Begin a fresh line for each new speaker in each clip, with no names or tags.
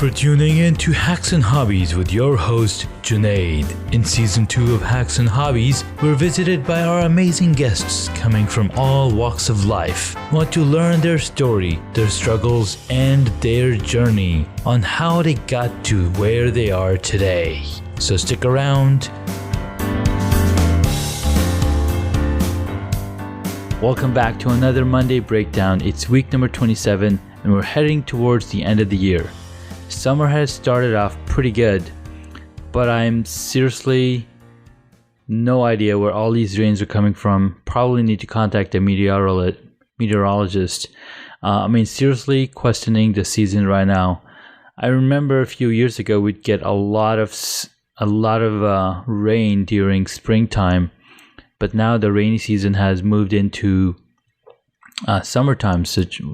for tuning in to Hacks and Hobbies with your host, Junaid. In Season 2 of Hacks and Hobbies, we're visited by our amazing guests coming from all walks of life. We want to learn their story, their struggles, and their journey on how they got to where they are today. So stick around. Welcome back to another Monday Breakdown. It's week number 27 and we're heading towards the end of the year. Summer has started off pretty good, but I'm seriously no idea where all these rains are coming from. Probably need to contact a meteorologist. Seriously questioning the season right now. I remember a few years ago we'd get a lot of rain during springtime. But now the rainy season has moved into summertime,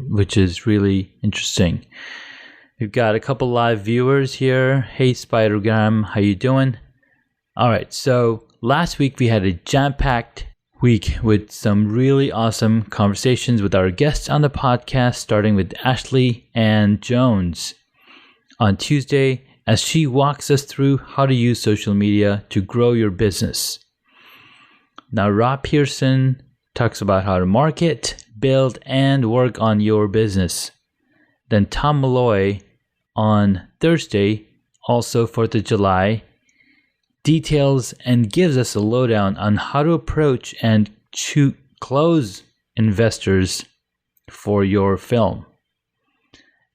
which is really interesting. We've got a couple live viewers here. Hey, Spidergram, how you doing? All right, so last week we had a jam-packed week with some really awesome conversations with our guests on the podcast, starting with Ashley Ann Jones on Tuesday, as she walks us through how to use social media to grow your business. Now, Rob Pearson talks about how to market, build, and work on your business. Then Tom Malloy on Thursday, also 4th of July, details and gives us a lowdown on how to approach and close investors for your film.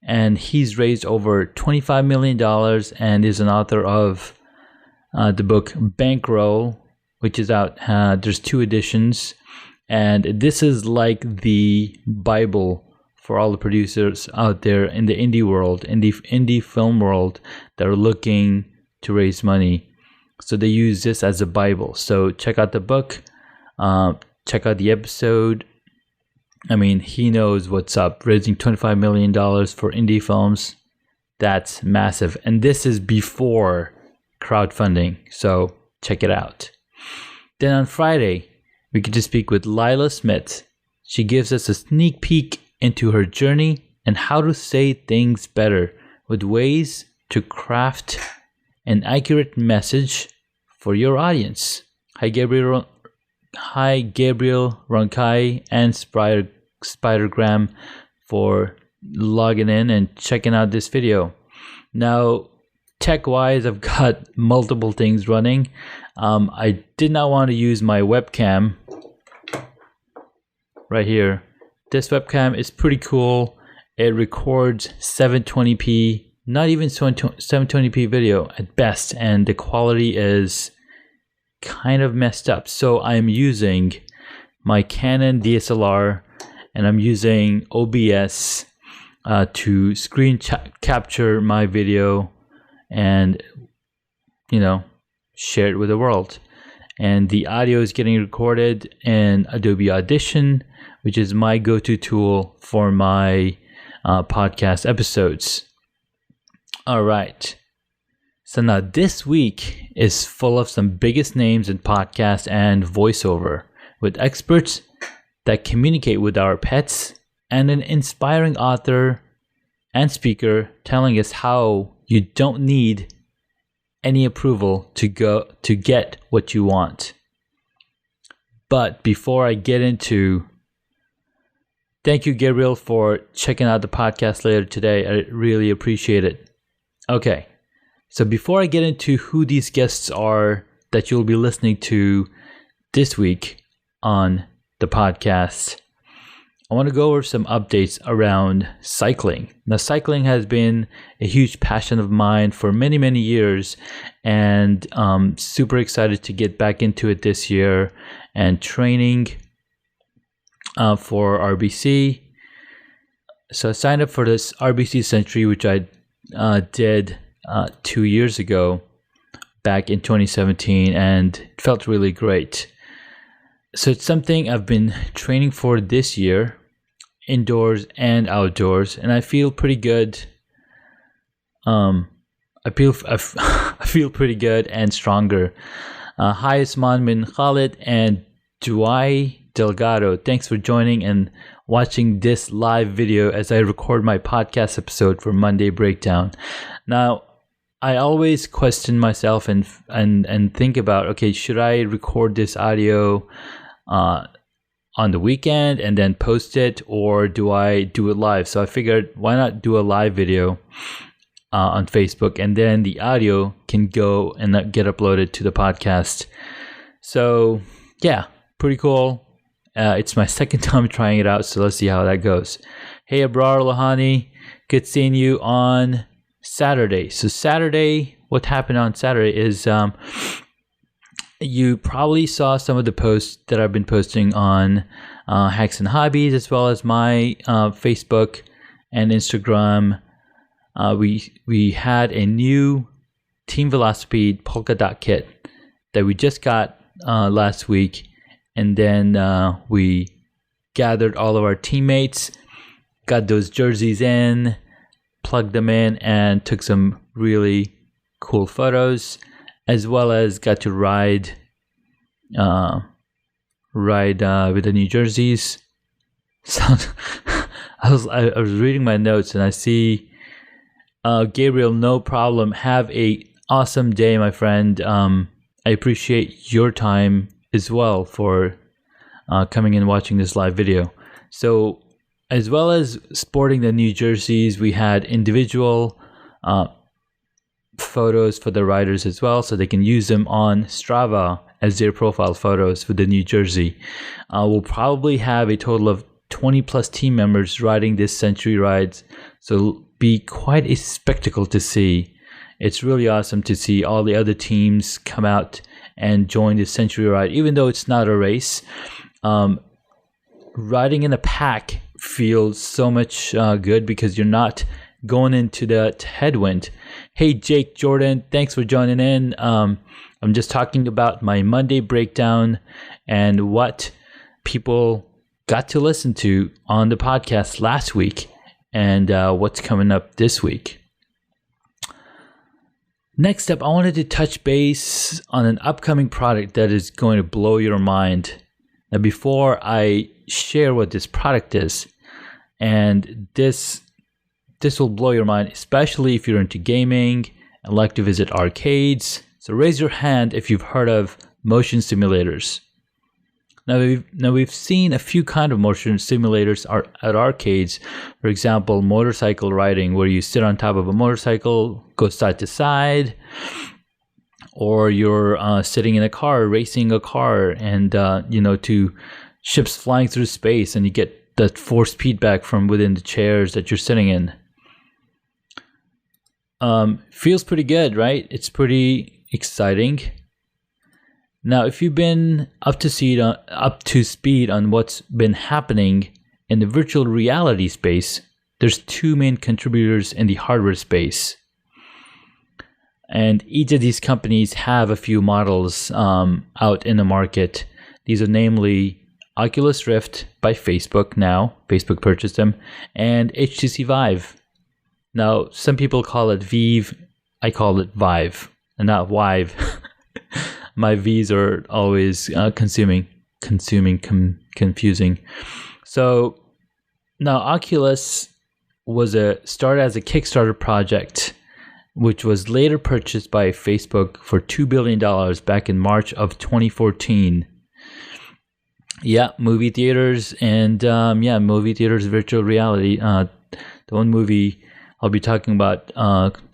And he's raised over $25 million and is an author of the book Bankroll, which is out. There's 2 editions, and this is like the Bible for all the producers out there in the indie world, in the indie film world, that are looking to raise money. So they use this as a Bible. So check out the book, check out the episode. I mean, he knows what's up. Raising $25 million for indie films, that's massive. And this is before crowdfunding, so check it out. Then on Friday, we get to speak with Lila Smith. She gives us a sneak peek into her journey and how to say things better with ways to craft an accurate message for your audience. Hi, Gabriel Ronkai and Spidergram for logging in and checking out this video. Now, tech-wise, I've got multiple things running. I did not want to use my webcam right here. This webcam is pretty cool. It records 720p, not even 720p video at best, and the quality is kind of messed up. So I'm using my Canon DSLR and I'm using OBS to screen capture my video and, share it with the world. And the audio is getting recorded in Adobe Audition, which is my go-to tool for my podcast episodes. All right. So now this week is full of some biggest names in podcast and voiceover, with experts that communicate with our pets and an inspiring author and speaker telling us how you don't need any approval to get what you want. But before I get into, thank you, Gabriel, for checking out the podcast later today. I really appreciate it. Okay, so before I get into who these guests are that you'll be listening to this week on the podcast, I want to go over some updates around cycling. Now, cycling has been a huge passion of mine for many, many years, and super excited to get back into it this year and training for RBC. So I signed up for this RBC Century, which I did 2 years ago, back in 2017, and it felt really great. So it's something I've been training for this year, indoors and outdoors, and I feel pretty good. I feel pretty good and stronger. Hi, Isman bin Khalid and Duai Delgado. Thanks for joining and watching this live video as I record my podcast episode for Monday Breakdown. Now, I always question myself and think about, okay, should I record this audio on the weekend and then post it, or do I do it live? So I figured, why not do a live video on Facebook, and then the audio can go and get uploaded to the podcast. So yeah, pretty cool. It's my second time trying it out, so let's see how that goes. Hey Abrar Lohani, good seeing you on Saturday. So Saturday, what happened on Saturday is you probably saw some of the posts that I've been posting on Hacks and Hobbies, as well as my Facebook and Instagram. We had a new Team Velocipede polka dot kit that we just got last week, and then we gathered all of our teammates, got those jerseys in, plugged them in, and took some really cool photos, as well as got to ride with the new jerseys. So I was reading my notes and I see Gabriel, no problem. Have a awesome day, my friend. I appreciate your time as well for coming and watching this live video. So as well as sporting the new jerseys, we had individual photos for the riders as well, so they can use them on Strava as their profile photos for the new jersey. We'll probably have a total of 20 plus team members riding this Century Rides, so it'll be quite a spectacle to see. It's really awesome to see all the other teams come out and join the Century Ride, even though it's not a race. Riding in a pack feels so much good because you're not going into the headwind. Hey Jake Jordan, thanks for joining in. I'm just talking about my Monday breakdown and what people got to listen to on the podcast last week, and what's coming up this week. Next up, I wanted to touch base on an upcoming product that is going to blow your mind. Now, before I share what this product is, and this will blow your mind, especially if you're into gaming and like to visit arcades. So raise your hand if you've heard of motion simulators. Now we've seen a few kind of motion simulators at arcades. For example, motorcycle riding, where you sit on top of a motorcycle, go side to side, or you're sitting in a car, racing a car, and to ships flying through space, and you get that force feedback from within the chairs that you're sitting in. Feels pretty good, right? It's pretty exciting. Now, if you've been up to speed on what's been happening in the virtual reality space, there's two main contributors in the hardware space. And each of these companies have a few models out in the market. These are namely Oculus Rift by Facebook now. Facebook purchased them. And HTC Vive. Now, some people call it Vive. I call it Vive and not Vive. My V's are always confusing. So now Oculus started as a Kickstarter project, which was later purchased by Facebook for $2 billion back in March of 2014. Yeah, movie theaters and movie theaters, virtual reality. The one movie I'll be talking about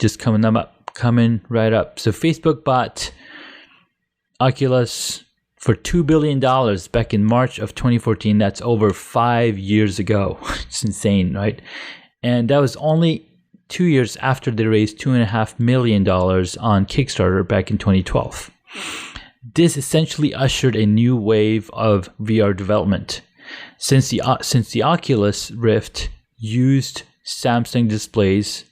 just coming right up. So Facebook bought Oculus for $2 billion back in March of 2014. That's over 5 years ago. It's insane, right? And that was only 2 years after they raised $2.5 million on Kickstarter back in 2012. This essentially ushered a new wave of VR development. Since the Oculus Rift used Samsung displays,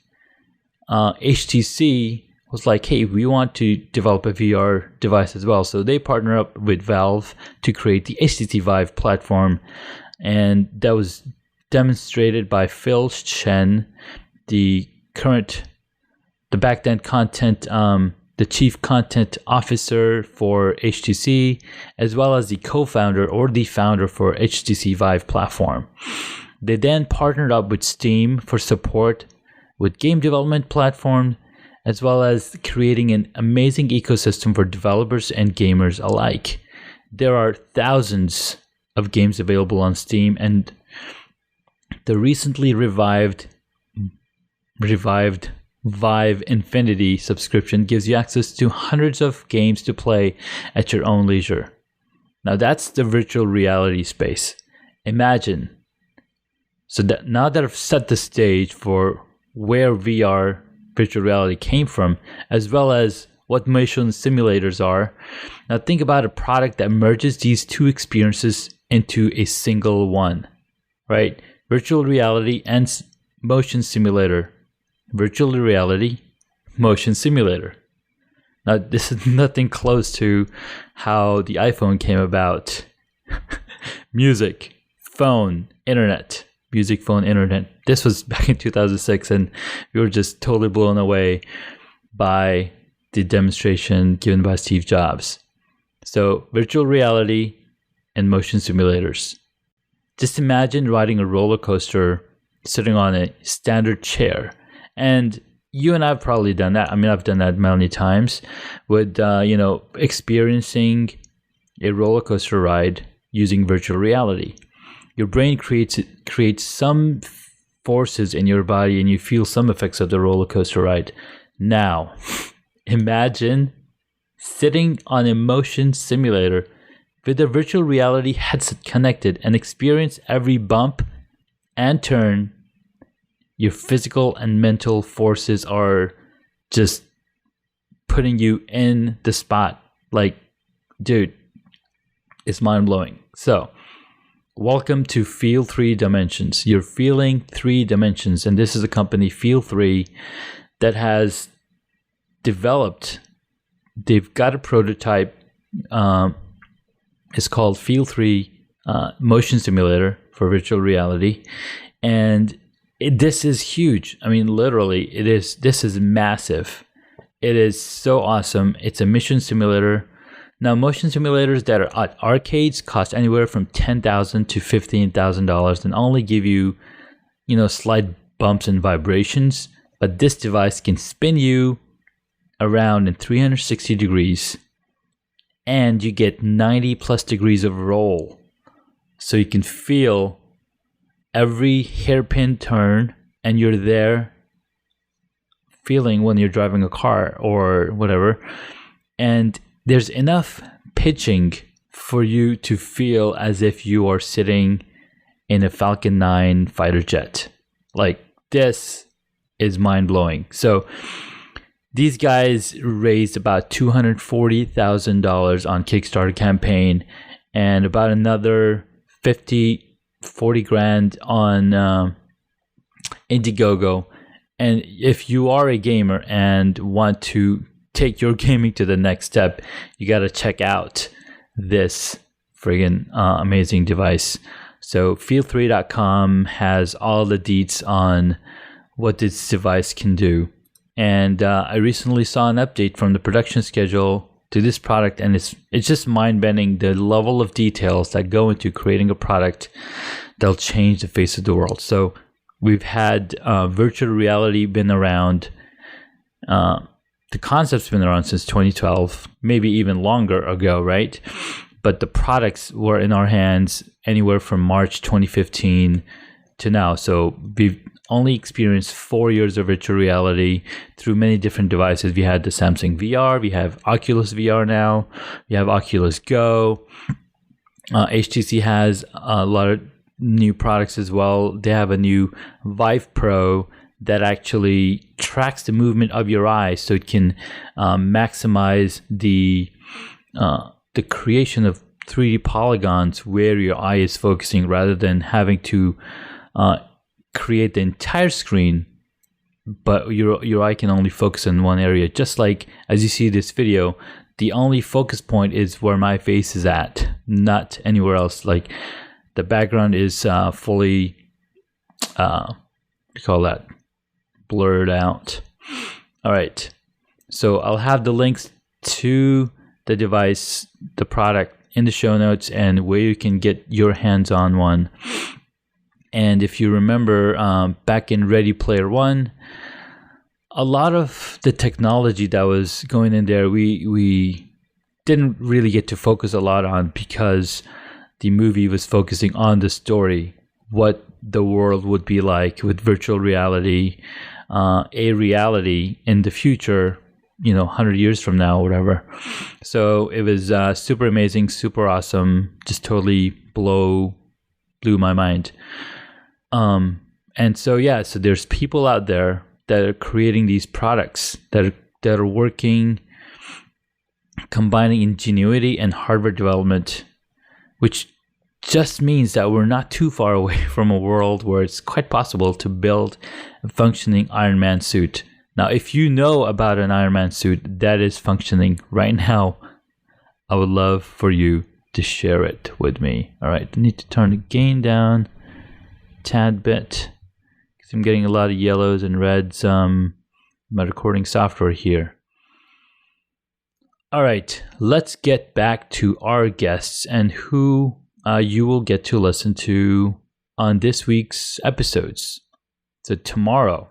HTC was like, hey, we want to develop a VR device as well. So they partnered up with Valve to create the HTC Vive platform. And that was demonstrated by Phil Chen, the back then content the chief content officer for HTC, as well as the co-founder or the founder for HTC Vive platform. They then partnered up with Steam for support with game development platform, as well as creating an amazing ecosystem for developers and gamers alike. There are thousands of games available on Steam, and the recently revived Vive Infinity subscription gives you access to hundreds of games to play at your own leisure. Now that's the virtual reality space. Imagine. So that now that I've set the stage for where VR, virtual reality, came from, as well as what motion simulators are, now think about a product that merges these two experiences into a single one, right? Virtual reality and motion simulator. Virtual reality, motion simulator. Now, this is nothing close to how the iPhone came about. Music, phone, internet. Music, phone, internet. This was back in 2006, and we were just totally blown away by the demonstration given by Steve Jobs. So, virtual reality and motion simulators. Just imagine riding a roller coaster sitting on a standard chair. And you and I have probably done that. I mean, I've done that many times with, experiencing a roller coaster ride using virtual reality. Your brain creates some forces in your body, and you feel some effects of the roller coaster ride. Now, imagine sitting on a motion simulator with a virtual reality headset connected and experience every bump and turn. Your physical and mental forces are just putting you in the spot. Like, dude, it's mind-blowing. So, welcome to Feel 3 Dimensions. You're feeling 3 dimensions, and this is a company, Feel 3, that has developed, they've got a prototype, it's called Feel 3 Motion Simulator for virtual reality, and this is huge. I mean, literally, this is massive. It is so awesome. It's a mission simulator. Now, motion simulators that are at arcades cost anywhere from $10,000 to $15,000 and only give you, slight bumps and vibrations. But this device can spin you around in 360 degrees, and you get 90 plus degrees of roll. So you can feel every hairpin turn, and you're there feeling when you're driving a car or whatever. And there's enough pitching for you to feel as if you are sitting in a Falcon 9 fighter jet. Like, this is mind-blowing. So these guys raised about $240,000 on Kickstarter campaign, and about another 40 grand on Indiegogo. And if you are a gamer and want to take your gaming to the next step, you got to check out this friggin' amazing device. So feel3.com has all the deets on what this device can do. And I recently saw an update from the production schedule to this product, and it's just mind-bending, the level of details that go into creating a product that'll change the face of the world. So we've had virtual reality been around. The concept's been around since 2012, maybe even longer ago, right? But the products were in our hands anywhere from March 2015 to now. So we've only experienced 4 years of virtual reality through many different devices. We had the Samsung VR, we have Oculus VR now, we have Oculus Go. HTC has a lot of new products as well. They have a new Vive Pro that actually tracks the movement of your eyes, so it can maximize the creation of 3D polygons where your eye is focusing, rather than having to create the entire screen, but your eye can only focus in one area. Just like as you see this video, the only focus point is where my face is at, not anywhere else. Like, the background is fully what do you call that, blurred out. All right, So I'll have the links to the device, the product, in the show notes, and where you can get your hands on one. And if you remember, back in Ready Player One, a lot of the technology that was going in there, we didn't really get to focus a lot on, because the movie was focusing on the story, what the world would be like with virtual reality, a reality in the future, 100 years from now, whatever. So it was super amazing, super awesome, just totally blew my mind. And so there's people out there that are creating these products that are working, combining ingenuity and hardware development, which just means that we're not too far away from a world where it's quite possible to build a functioning Iron Man suit. Now, if you know about an Iron Man suit that is functioning right now, I would love for you to share it with me. All right, I need to turn the gain down a tad bit, because I'm getting a lot of yellows and reds. My recording software here. All right, let's get back to our guests and who you will get to listen to on this week's episodes. So tomorrow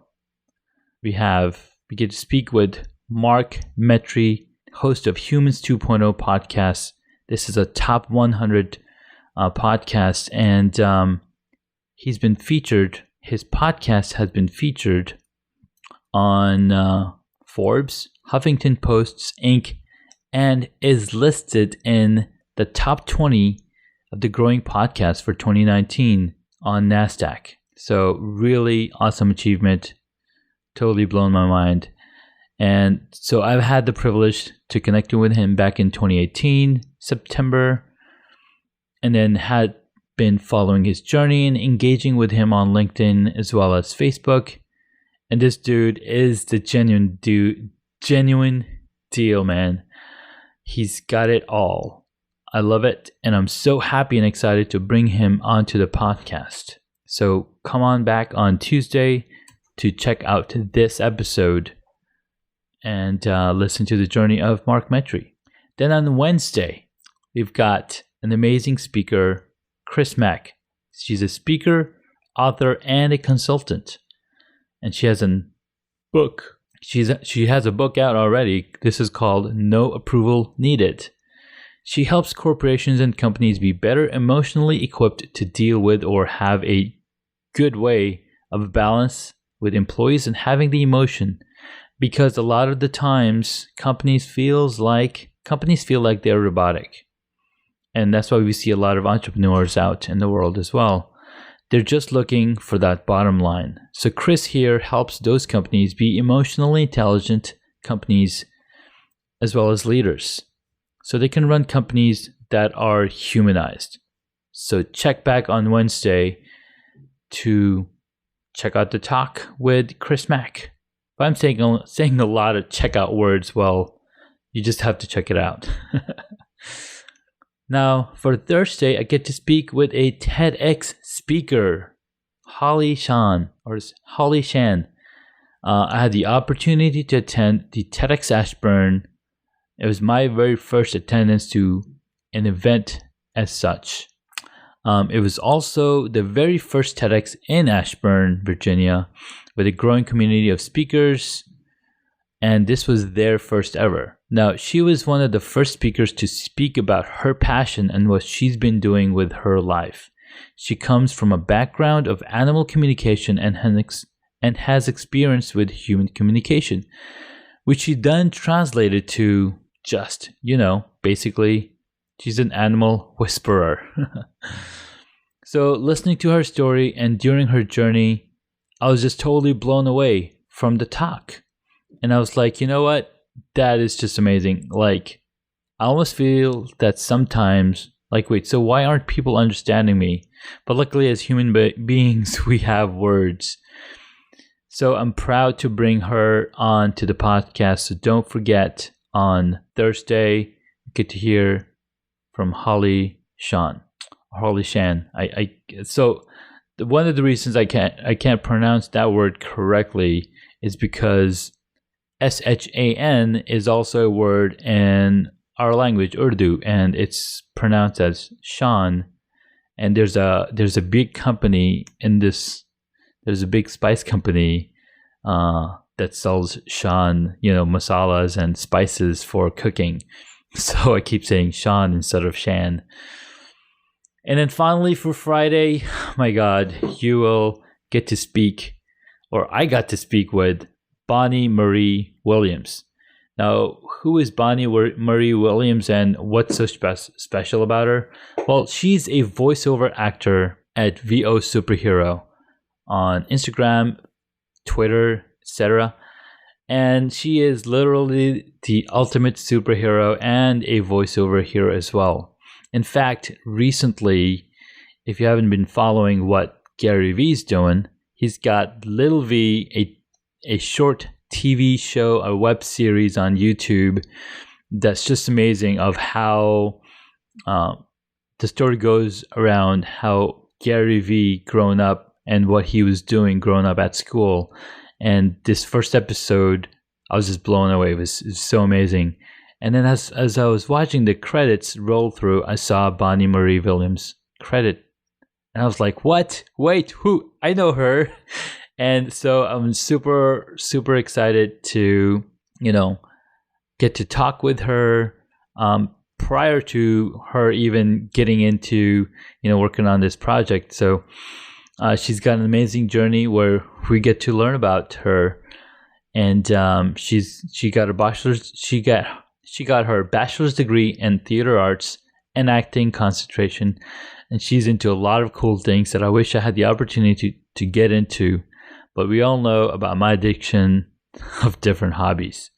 we get to speak with Mark Metry, host of Humans 2.0 podcast. This is a top 100 podcast, and he's been featured. His podcast has been featured on Forbes, Huffington Post's Inc., and is listed in the top 20 of the growing podcast for 2019 on NASDAQ. So really awesome achievement. Totally blown my mind. And so I've had the privilege to connect with him back in 2018, September, and then had been following his journey and engaging with him on LinkedIn as well as Facebook. And this dude is the genuine deal, man. He's got it all. I love it, and I'm so happy and excited to bring him onto the podcast. So come on back on Tuesday to check out this episode and listen to the journey of Mark Metry. Then on Wednesday, we've got an amazing speaker, Chris Mack. She's a speaker, author, and a consultant. And she has a book. She has a book out already. This is called No Approval Needed. She helps corporations and companies be better emotionally equipped to deal with or have a good way of balance with employees and having the emotion, because a lot of the times companies feel like they're robotic. And that's why we see a lot of entrepreneurs out in the world as well. They're just looking for that bottom line. So Chris here helps those companies be emotionally intelligent companies as well as leaders, so they can run companies that are humanized. So check back on Wednesday to check out the talk with Chris Mack. If I'm saying a lot of checkout words, well, you just have to check it out. Now, for Thursday, I get to speak with a TEDx speaker, Holly Shan. I had the opportunity to attend the TEDx Ashburn. It was my very first attendance to an event as such. It was also the very first TEDx in Ashburn, Virginia, with a growing community of speakers, and this was their first ever. Now, she was one of the first speakers to speak about her passion and what she's been doing with her life. She comes from a background of animal communication and has experience with human communication, which she then translated to just, basically, she's an animal whisperer. So listening to her story and during her journey, I was just totally blown away from the talk. And I was like, you know what? That is just amazing. Like, I almost feel that sometimes, wait, so why aren't people understanding me? But luckily, as human beings, we have words. So I'm proud to bring her on to the podcast. So don't forget, on Thursday, you get to hear from Holly Shan. So one of the reasons I can't pronounce that word correctly is because Shan is also a word in our language, Urdu, and it's pronounced as Shan. And there's a big company in this. There's a big spice company that sells Shan, masalas and spices for cooking. So I keep saying Shan instead of Shan. And then finally for Friday, my God, you will get to speak, or I got to speak with Bonnie Marie Williams. Now, who is Bonnie Marie Williams and what's so special about her? Well, she's a voiceover actor at VO Superhero on Instagram, Twitter, etc. And she is literally the ultimate superhero and a voiceover hero as well. In fact, recently, if you haven't been following what Gary Vee's doing, he's got Little V, a short TV show, a web series on YouTube that's just amazing of how the story goes around how Gary Vee grown up and what he was doing growing up at school. And this first episode, I was just blown away. It was so amazing. And then as I was watching the credits roll through, I saw Bonnie Marie Williams credit. And I was like, what? Wait, who? I know her. And so I'm super, super excited to, get to talk with her prior to her even getting into, working on this project. So she's got an amazing journey where we get to learn about her. And she got her bachelor's degree in theater arts and acting concentration. And she's into a lot of cool things that I wish I had the opportunity to get into. But we all know about my addiction of different hobbies.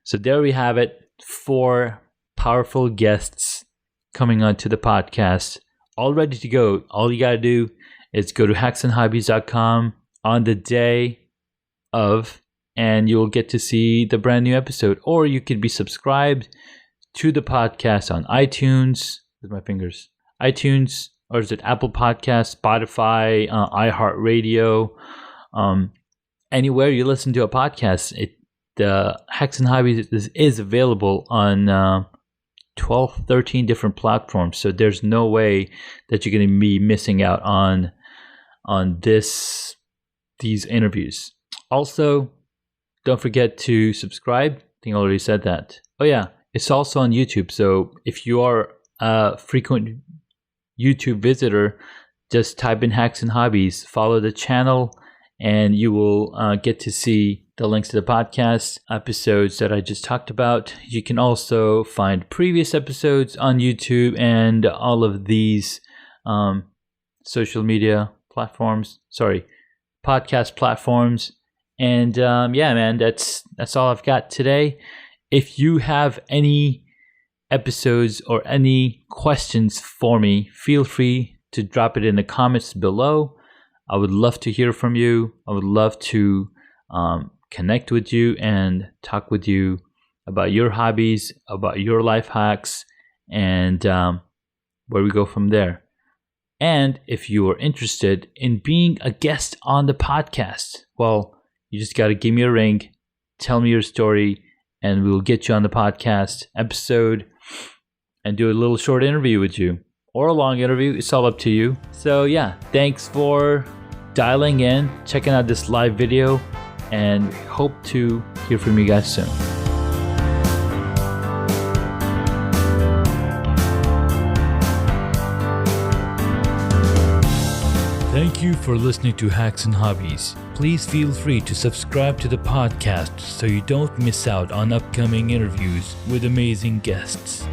So there we have it. 4 powerful guests coming onto the podcast, all ready to go. All you got to do is go to hacksandhobbies.com on the day of, and you'll get to see the brand new episode. Or you could be subscribed to the podcast on iTunes, with my fingers, iTunes, or is it Apple Podcasts, Spotify, iHeartRadio, anywhere you listen to a podcast. The Hacks and Hobbies is available on 12, 13 different platforms. So there's no way that you're going to be missing out on these interviews. Also, don't forget to subscribe. I think I already said that. Oh yeah, it's also on YouTube. So if you are a frequent YouTube visitor, just type in Hacks and Hobbies, follow the channel, and you will get to see the links to the podcast episodes that I just talked about. You can also find previous episodes on YouTube and all of these social media platforms. Podcast platforms. And yeah, man, that's all I've got today. If you have any episodes or any questions for me, feel free to drop it in the comments below. I would love to hear from you. I would love to connect with you and talk with you about your hobbies, about your life hacks, and where we go from there. And if you are interested in being a guest on the podcast, well, you just got to give me a ring, tell me your story, and we'll get you on the podcast episode and do a little short interview with you. Or a long interview, it's all up to you. So yeah, thanks for dialing in, checking out this live video, and hope to hear from you guys soon. Thank you for listening to Hacks and Hobbies. Please feel free to subscribe to the podcast so you don't miss out on upcoming interviews with amazing guests.